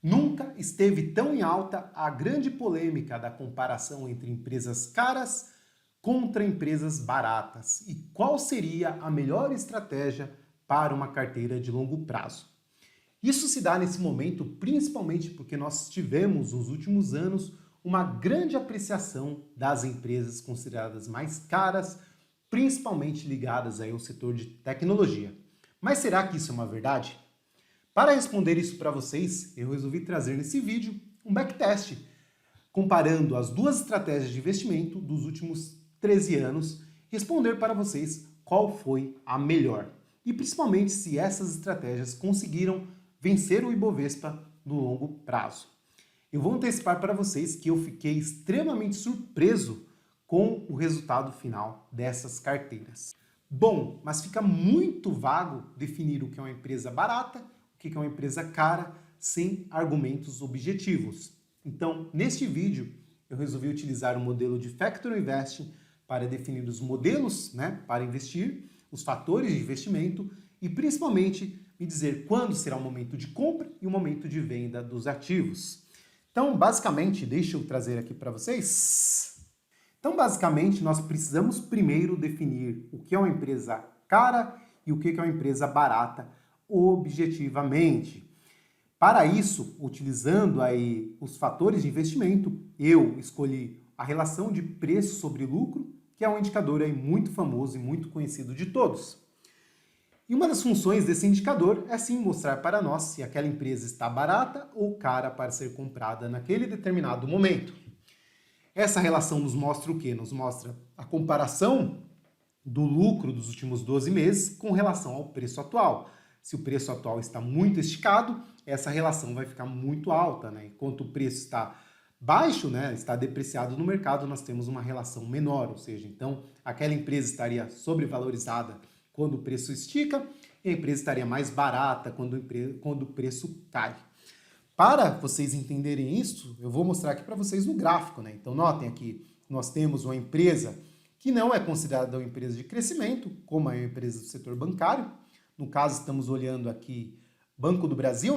Nunca esteve tão em alta a grande polêmica da comparação entre empresas caras contra empresas baratas. E qual seria a melhor estratégia para uma carteira de longo prazo? Isso se dá nesse momento principalmente porque nós tivemos nos últimos anos uma grande apreciação das empresas consideradas mais caras, principalmente ligadas aí ao setor de tecnologia. Mas será que isso é uma verdade? Para responder isso para vocês, eu resolvi trazer nesse vídeo um backtest, comparando as duas estratégias de investimento dos últimos 13 anos, responder para vocês qual foi a melhor. E principalmente se essas estratégias conseguiram vencer o Ibovespa no longo prazo. Eu vou antecipar para vocês que eu fiquei extremamente surpreso com o resultado final dessas carteiras. Bom, mas fica muito vago definir o que é uma empresa barata, o que é uma empresa cara, sem argumentos objetivos. Então, neste vídeo, eu resolvi utilizar o modelo de Factor Investing para definir os modelos, para investir, os fatores de investimento e principalmente me dizer quando será o momento de compra e o momento de venda dos ativos. Então, basicamente, deixa eu trazer aqui para vocês. Então, basicamente, nós precisamos primeiro definir o que é uma empresa cara e o que é uma empresa barata objetivamente. Para isso, utilizando aí os fatores de investimento, eu escolhi a relação de preço sobre lucro, que é um indicador aí muito famoso e muito conhecido de todos. E uma das funções desse indicador é sim mostrar para nós se aquela empresa está barata ou cara para ser comprada naquele determinado momento. Essa relação nos mostra o quê? Nos mostra a comparação do lucro dos últimos 12 meses com relação ao preço atual. Se o preço atual está muito esticado, essa relação vai ficar muito alta, Enquanto o preço está baixo, está depreciado no mercado, nós temos uma relação menor, ou seja, então aquela empresa estaria sobrevalorizada quando o preço estica e a empresa estaria mais barata quando o preço cai. Para vocês entenderem isso, eu vou mostrar aqui para vocês no gráfico, Então notem aqui, nós temos uma empresa que não é considerada uma empresa de crescimento, como é uma empresa do setor bancário. No caso, estamos olhando aqui Banco do Brasil,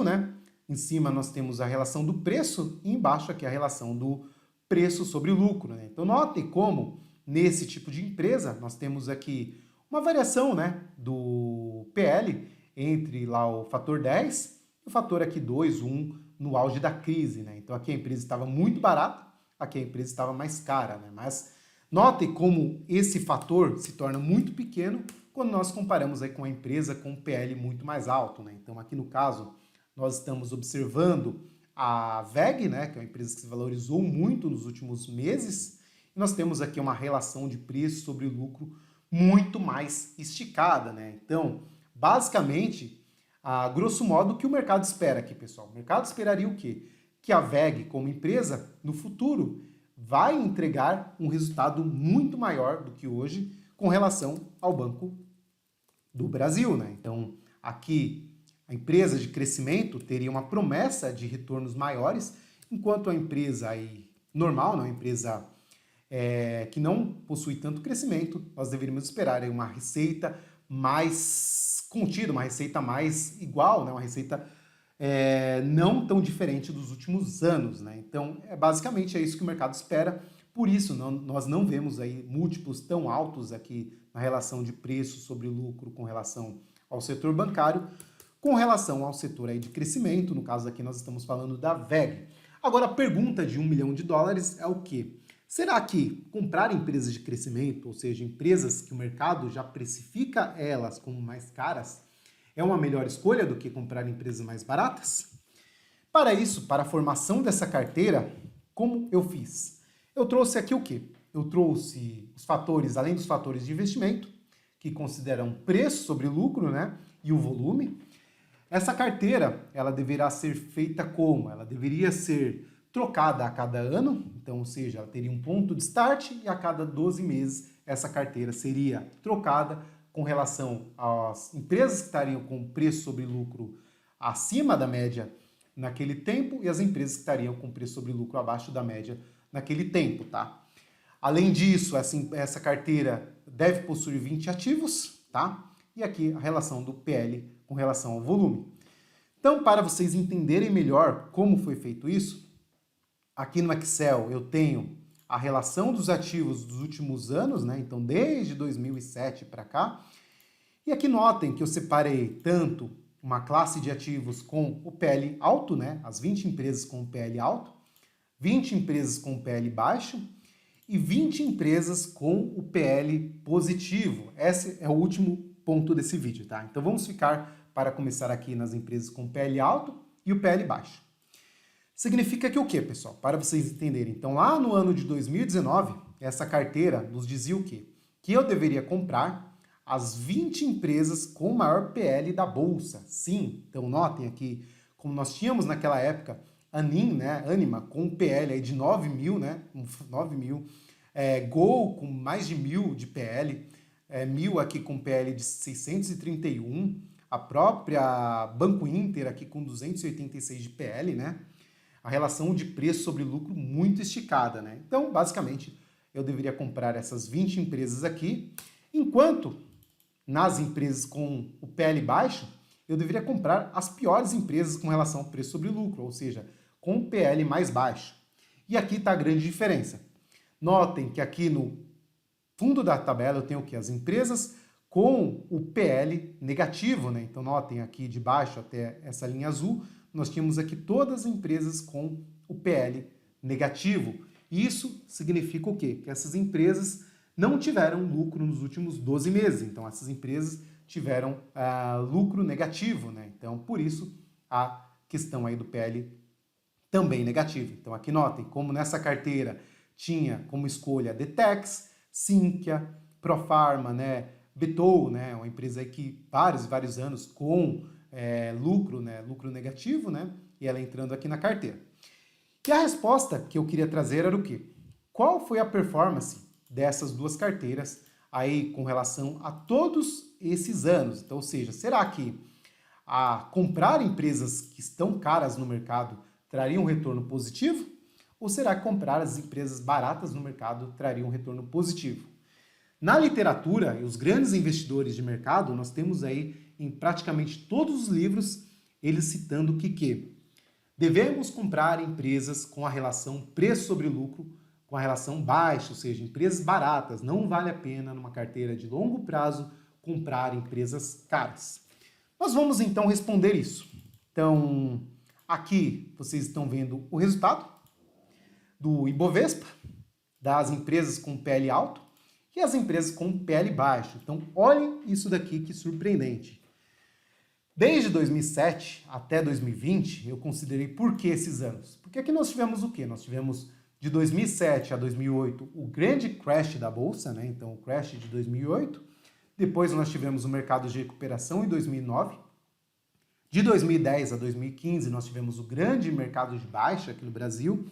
Em cima nós temos a relação do preço e embaixo aqui a relação do preço sobre o lucro, Então notem como nesse tipo de empresa nós temos aqui uma variação, do PL entre lá o fator 10 e o fator aqui 2, 1 no auge da crise, Então aqui a empresa estava muito barata, aqui a empresa estava mais cara, Mas notem como esse fator se torna muito pequeno quando nós comparamos aí com a empresa com um PL muito mais alto, Então aqui no caso nós estamos observando a WEG, que é uma empresa que se valorizou muito nos últimos meses, e nós temos aqui uma relação de preço sobre lucro muito mais esticada, Então, basicamente, a grosso modo, o que o mercado espera aqui, pessoal? O mercado esperaria o quê? Que a WEG, como empresa, no futuro, vai entregar um resultado muito maior do que hoje com relação ao Banco do Brasil, Então, aqui, a empresa de crescimento teria uma promessa de retornos maiores, enquanto a empresa aí, normal, uma empresa que não possui tanto crescimento, nós deveríamos esperar aí uma receita mais contida, uma receita mais igual, uma receita não tão diferente dos últimos anos, Então, basicamente é isso que o mercado espera, por isso nós não vemos aí múltiplos tão altos aqui na relação de preço sobre lucro com relação ao setor bancário, com relação ao setor aí de crescimento, no caso aqui nós estamos falando da WEG. Agora, a pergunta de $1 milhão é o quê? Será que comprar empresas de crescimento, ou seja, empresas que o mercado já precifica elas como mais caras, é uma melhor escolha do que comprar empresas mais baratas? Para isso, para a formação dessa carteira, como eu fiz? Eu trouxe aqui o quê? Eu trouxe os fatores, além dos fatores de investimento, que consideram preço sobre lucro, e o volume. Essa carteira, ela deverá ser feita como? Ela deveria ser trocada a cada ano, então, ou seja, ela teria um ponto de start e a cada 12 meses essa carteira seria trocada com relação às empresas que estariam com preço sobre lucro acima da média naquele tempo e as empresas que estariam com preço sobre lucro abaixo da média naquele tempo, tá? Além disso, essa carteira deve possuir 20 ativos, tá? E aqui a relação do PL com relação ao volume. Então, para vocês entenderem melhor como foi feito isso, aqui no Excel eu tenho a relação dos ativos dos últimos anos, né? Então, desde 2007 para cá. E aqui notem que eu separei tanto uma classe de ativos com o PL alto, né? As 20 empresas com o PL alto, 20 empresas com o PL baixo e 20 empresas com o PL positivo. Esse é o último ponto desse vídeo, tá? Então vamos ficar para começar aqui nas empresas com PL alto e o PL baixo. Significa que o quê, pessoal? Para vocês entenderem. Então, lá no ano de 2019, essa carteira nos dizia o quê? Que eu deveria comprar as 20 empresas com o maior PL da Bolsa. Sim, então notem aqui, como nós tínhamos naquela época, Anima, com um PL aí de 9 mil, né? 9 mil. Gol com mais de 1.000 de PL. Mil aqui com PL de 631. A própria Banco Inter aqui com 286 de PL, né? A relação de preço sobre lucro muito esticada, né? Então, basicamente, eu deveria comprar essas 20 empresas aqui, enquanto nas empresas com o PL baixo, eu deveria comprar as piores empresas com relação ao preço sobre lucro, ou seja, com o PL mais baixo. E aqui está a grande diferença. Notem que aqui no fundo da tabela eu tenho o quê? As empresas com o PL negativo, né? Então notem aqui de baixo até essa linha azul, nós tínhamos aqui todas as empresas com o PL negativo. Isso significa o quê? Que essas empresas não tiveram lucro nos últimos 12 meses. Então essas empresas tiveram lucro negativo, né? Então por isso a questão aí do PL também negativo. Então aqui notem como nessa carteira tinha como escolha Detex, Sinqia, Profarma, né? Betou, né? Uma empresa aí que vários anos com lucro, né? Lucro negativo, né? E ela entrando aqui na carteira. E a resposta que eu queria trazer era o quê? Qual foi a performance dessas duas carteiras aí com relação a todos esses anos? Então, ou seja, será que comprar empresas que estão caras no mercado traria um retorno positivo? Ou será que comprar as empresas baratas no mercado traria um retorno positivo? Na literatura, e os grandes investidores de mercado, nós temos aí em praticamente todos os livros, eles citando que devemos comprar empresas com a relação preço sobre lucro, com a relação baixa, ou seja, empresas baratas. Não vale a pena, numa carteira de longo prazo, comprar empresas caras. Nós vamos então responder isso. Então, aqui vocês estão vendo o resultado do Ibovespa, das empresas com PL alto e as empresas com PL baixo. Então, olhem isso daqui, que surpreendente. Desde 2007 até 2020, eu considerei por que esses anos? Porque aqui nós tivemos o quê? Nós tivemos de 2007 a 2008 o grande crash da Bolsa, né? Então o crash de 2008. Depois nós tivemos o mercado de recuperação em 2009. De 2010 a 2015 nós tivemos o grande mercado de baixa aqui no Brasil.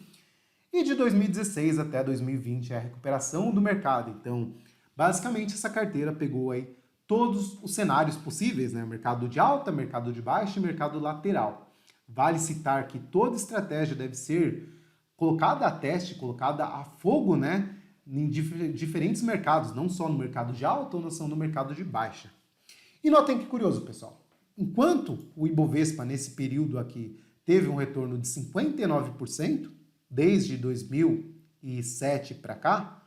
E de 2016 até 2020 é a recuperação do mercado. Então, basicamente essa carteira pegou aí todos os cenários possíveis, né? Mercado de alta, mercado de baixa e mercado lateral. Vale citar que toda estratégia deve ser colocada a teste, colocada a fogo, né? Em diferentes mercados, não só no mercado de alta ou não só no mercado de baixa. E notem que curioso, pessoal. Enquanto o Ibovespa, nesse período aqui, teve um retorno de 59%, desde 2007 para cá,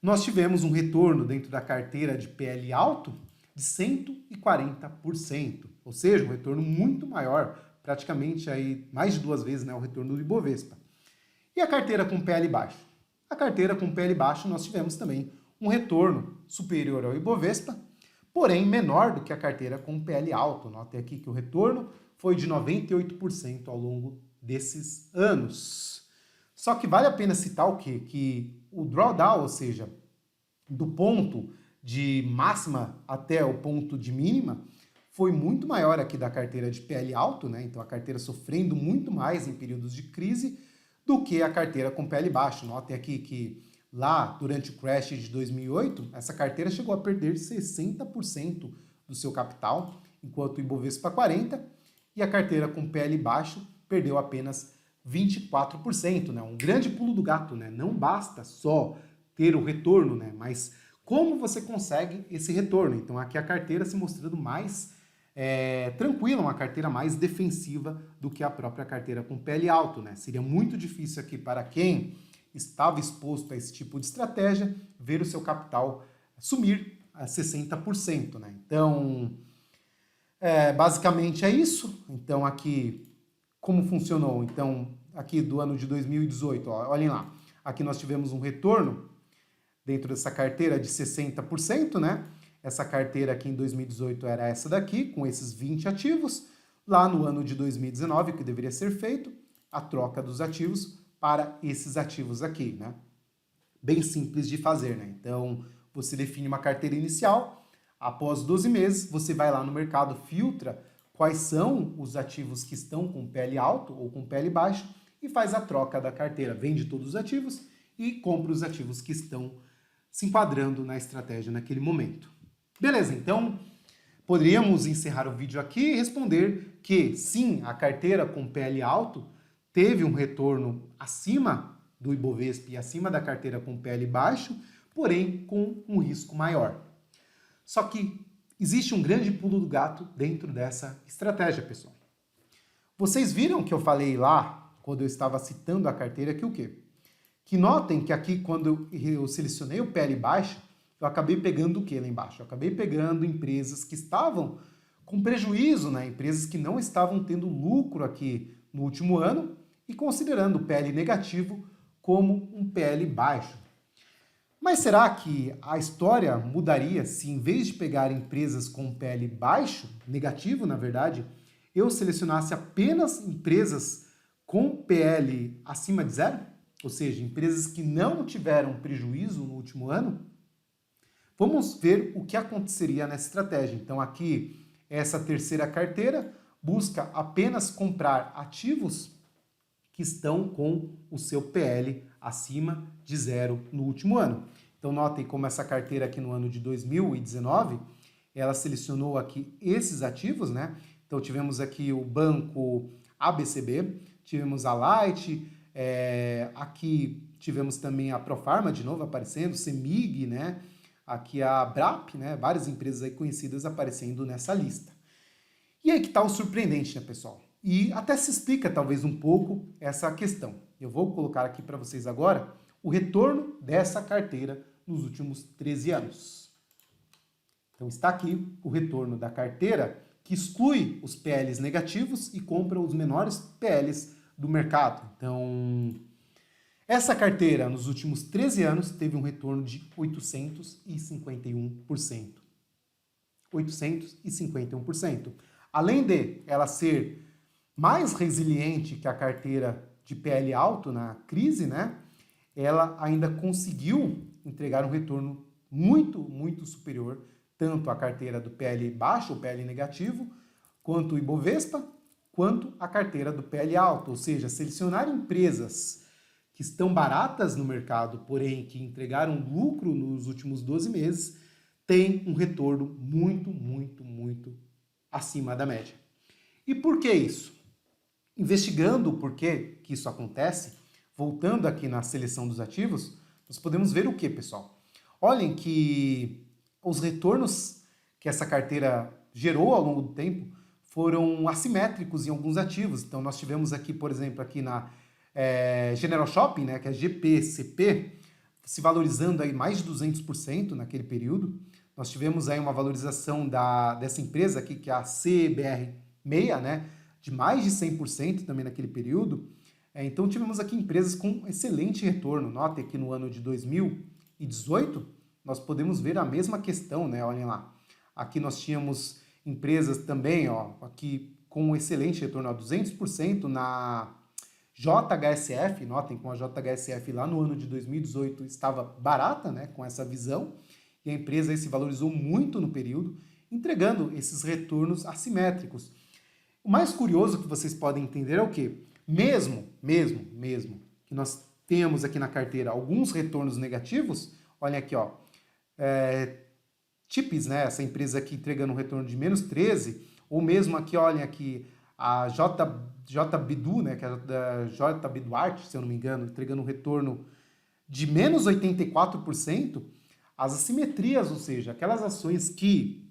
nós tivemos um retorno dentro da carteira de PL alto de 140%, ou seja, um retorno muito maior, praticamente aí mais de 2 vezes, né, o retorno do Ibovespa. E a carteira com PL baixo? A carteira com PL baixo nós tivemos também um retorno superior ao Ibovespa, porém menor do que a carteira com PL alto. Note aqui que o retorno foi de 98% ao longo desses anos. Só que vale a pena citar o quê? Que o drawdown, ou seja, do ponto de máxima até o ponto de mínima, foi muito maior aqui da carteira de PL alto, né? Então a carteira sofrendo muito mais em períodos de crise do que a carteira com PL baixo. Notem aqui que lá, durante o crash de 2008, essa carteira chegou a perder 60% do seu capital, enquanto o Ibovespa 40%, e a carteira com PL baixo perdeu apenas 24%, né? Um grande pulo do gato, né? Não basta só ter o retorno, né? Mas como você consegue esse retorno? Então aqui a carteira se mostrando mais tranquila, uma carteira mais defensiva do que a própria carteira com PL alto, né? Seria muito difícil aqui para quem estava exposto a esse tipo de estratégia ver o seu capital sumir a 60%, né? Então, basicamente é isso. Então, aqui, como funcionou? Então, aqui do ano de 2018, ó, olhem lá. Aqui nós tivemos um retorno dentro dessa carteira de 60%, né? Essa carteira aqui em 2018 era essa daqui, com esses 20 ativos. Lá no ano de 2019, o que deveria ser feito? A troca dos ativos para esses ativos aqui, né? Bem simples de fazer, né? Então, você define uma carteira inicial, após 12 meses, você vai lá no mercado, filtra quais são os ativos que estão com PL alto ou com PL baixo e faz a troca da carteira. Vende todos os ativos e compra os ativos que estão se enquadrando na estratégia naquele momento. Beleza, então poderíamos encerrar o vídeo aqui e responder que sim, a carteira com PL alto teve um retorno acima do Ibovespa e acima da carteira com PL baixo, porém com um risco maior. Só que existe um grande pulo do gato dentro dessa estratégia, pessoal. Vocês viram que eu falei lá, quando eu estava citando a carteira, que o quê? Que notem que aqui, quando eu selecionei o PL baixo, eu acabei pegando o que lá embaixo? Eu acabei pegando empresas que estavam com prejuízo, né? Empresas que não estavam tendo lucro aqui no último ano e considerando o PL negativo como um PL baixo. Mas será que a história mudaria se, em vez de pegar empresas com PL baixo, negativo na verdade, eu selecionasse apenas empresas com PL acima de zero? Ou seja, empresas que não tiveram prejuízo no último ano? Vamos ver o que aconteceria nessa estratégia. Então aqui, essa terceira carteira busca apenas comprar ativos que estão com o seu PL acima de zero no último ano. Então notem como essa carteira aqui no ano de 2019, ela selecionou aqui esses ativos, né? Então tivemos aqui o banco ABCB, tivemos a Light, aqui tivemos também a Profarma de novo aparecendo, CEMIG, né? Aqui a Brap, né? Várias empresas aí conhecidas aparecendo nessa lista. E aí que está o surpreendente, né, pessoal? E até se explica talvez um pouco essa questão. Eu vou colocar aqui para vocês agora o retorno dessa carteira nos últimos 13 anos. Então está aqui o retorno da carteira que exclui os PLs negativos e compra os menores PLs do mercado. Então, essa carteira nos últimos 13 anos teve um retorno de 851%. 851%. Além de ela ser mais resiliente que a carteira de PL alto na crise, né? Ela ainda conseguiu entregar um retorno muito, muito superior, tanto à carteira do PL baixo, ou PL negativo, quanto o Ibovespa, quanto a carteira do PL alto. Ou seja, selecionar empresas que estão baratas no mercado, porém que entregaram lucro nos últimos 12 meses, tem um retorno muito, muito, muito acima da média. E por que isso? Investigando o porquê que isso acontece, voltando aqui na seleção dos ativos, nós podemos ver o que, pessoal? Olhem que os retornos que essa carteira gerou ao longo do tempo foram assimétricos em alguns ativos. Então, nós tivemos aqui, por exemplo, aqui na General Shopping, né, que é GPCP, se valorizando aí mais de 200% naquele período. Nós tivemos aí uma valorização dessa empresa aqui, que é a CBR6, né, de mais de 100% também naquele período. Então tivemos aqui empresas com excelente retorno. Notem que no ano de 2018 nós podemos ver a mesma questão, né? Olhem lá. Aqui nós tínhamos empresas também, ó, aqui com excelente retorno, ó, 200% na JHSF. Notem como a JHSF lá no ano de 2018 estava barata, né, com essa visão, e a empresa aí se valorizou muito no período, entregando esses retornos assimétricos. O mais curioso que vocês podem entender é o quê? Mesmo que nós tenhamos aqui na carteira alguns retornos negativos, olhem aqui, ó, TIPS, né, essa empresa aqui entregando um retorno de menos 13, ou mesmo aqui, olhem aqui, a JBDU, né, que é da JB Duarte, se eu não me engano, entregando um retorno de menos 84%, as assimetrias, ou seja, aquelas ações que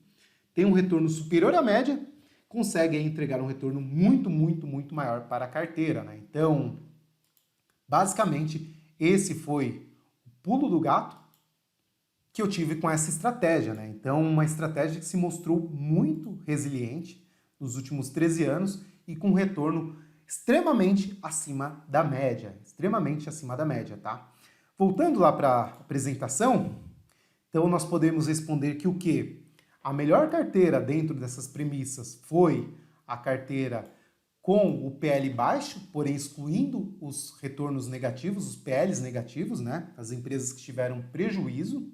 têm um retorno superior à média, consegue entregar um retorno muito maior para a carteira, né? Então, basicamente, esse foi o pulo do gato que eu tive com essa estratégia, né? Então, uma estratégia que se mostrou muito resiliente nos últimos 13 anos e com retorno extremamente acima da média, tá? Voltando lá para a apresentação, então nós podemos responder que o quê? A melhor carteira dentro dessas premissas foi a carteira com o PL baixo, porém excluindo os retornos negativos, os PLs negativos, né? As empresas que tiveram prejuízo.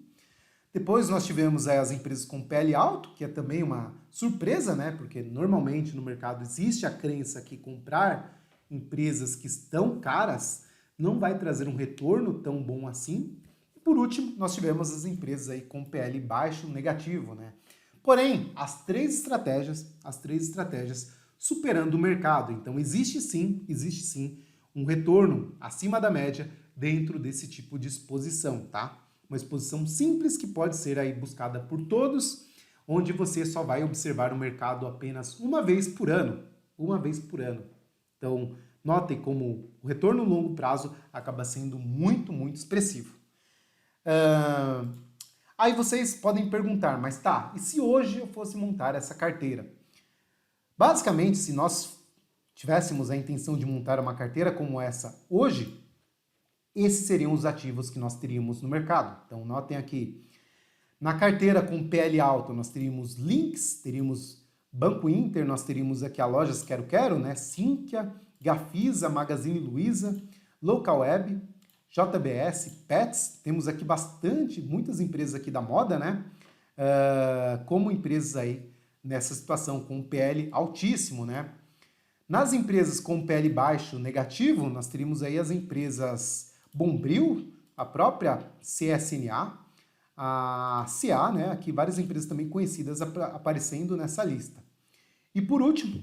Depois nós tivemos as empresas com PL alto, que é também uma surpresa, né? Porque normalmente no mercado existe a crença que comprar empresas que estão caras não vai trazer um retorno tão bom assim. E por último, nós tivemos as empresas aí com PL baixo negativo, né? Porém, as três estratégias superando o mercado. Então existe sim um retorno acima da média dentro desse tipo de exposição, tá? Uma exposição simples que pode ser aí buscada por todos, onde você só vai observar o mercado apenas uma vez por ano. Então, notem como o retorno a longo prazo acaba sendo muito expressivo. Aí vocês podem perguntar, mas tá, e se hoje eu fosse montar essa carteira? Basicamente, se nós tivéssemos a intenção de montar uma carteira como essa hoje, esses seriam os ativos que nós teríamos no mercado. Então, notem aqui, na carteira com PL alto, nós teríamos Lynx, teríamos Banco Inter, nós teríamos aqui a Lojas Quero Quero, né? Sinqia, Gafisa, Magazine Luiza, Local Web, JBS, Pets, temos aqui muitas empresas aqui da moda, né? Como empresas aí nessa situação com PL altíssimo, né? Nas empresas com PL baixo negativo, nós teríamos aí as empresas Bombril, a própria CSNA, a CA, né? Aqui várias empresas também conhecidas aparecendo nessa lista. E por último,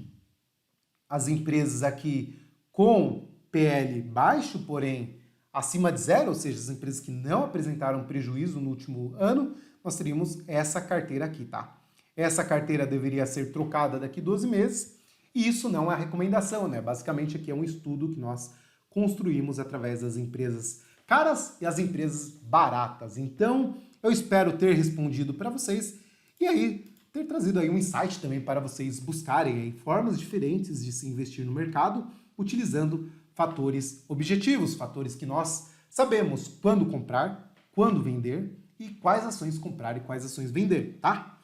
as empresas aqui com PL baixo, porém acima de zero, ou seja, as empresas que não apresentaram prejuízo no último ano, nós teríamos essa carteira aqui, tá? Essa carteira deveria ser trocada daqui 12 meses, e isso não é recomendação, né? Basicamente aqui é um estudo que nós construímos através das empresas caras e as empresas baratas. Então, eu espero ter respondido para vocês e aí ter trazido aí um insight também para vocês buscarem aí formas diferentes de se investir no mercado, utilizando fatores objetivos, fatores que nós sabemos quando comprar, quando vender e quais ações comprar e quais ações vender, tá?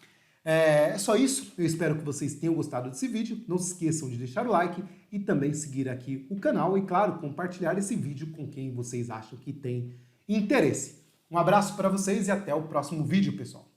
É só isso, eu espero que vocês tenham gostado desse vídeo, não se esqueçam de deixar o like e também seguir aqui o canal e, claro, compartilhar esse vídeo com quem vocês acham que tem interesse. Um abraço para vocês e até o próximo vídeo, pessoal!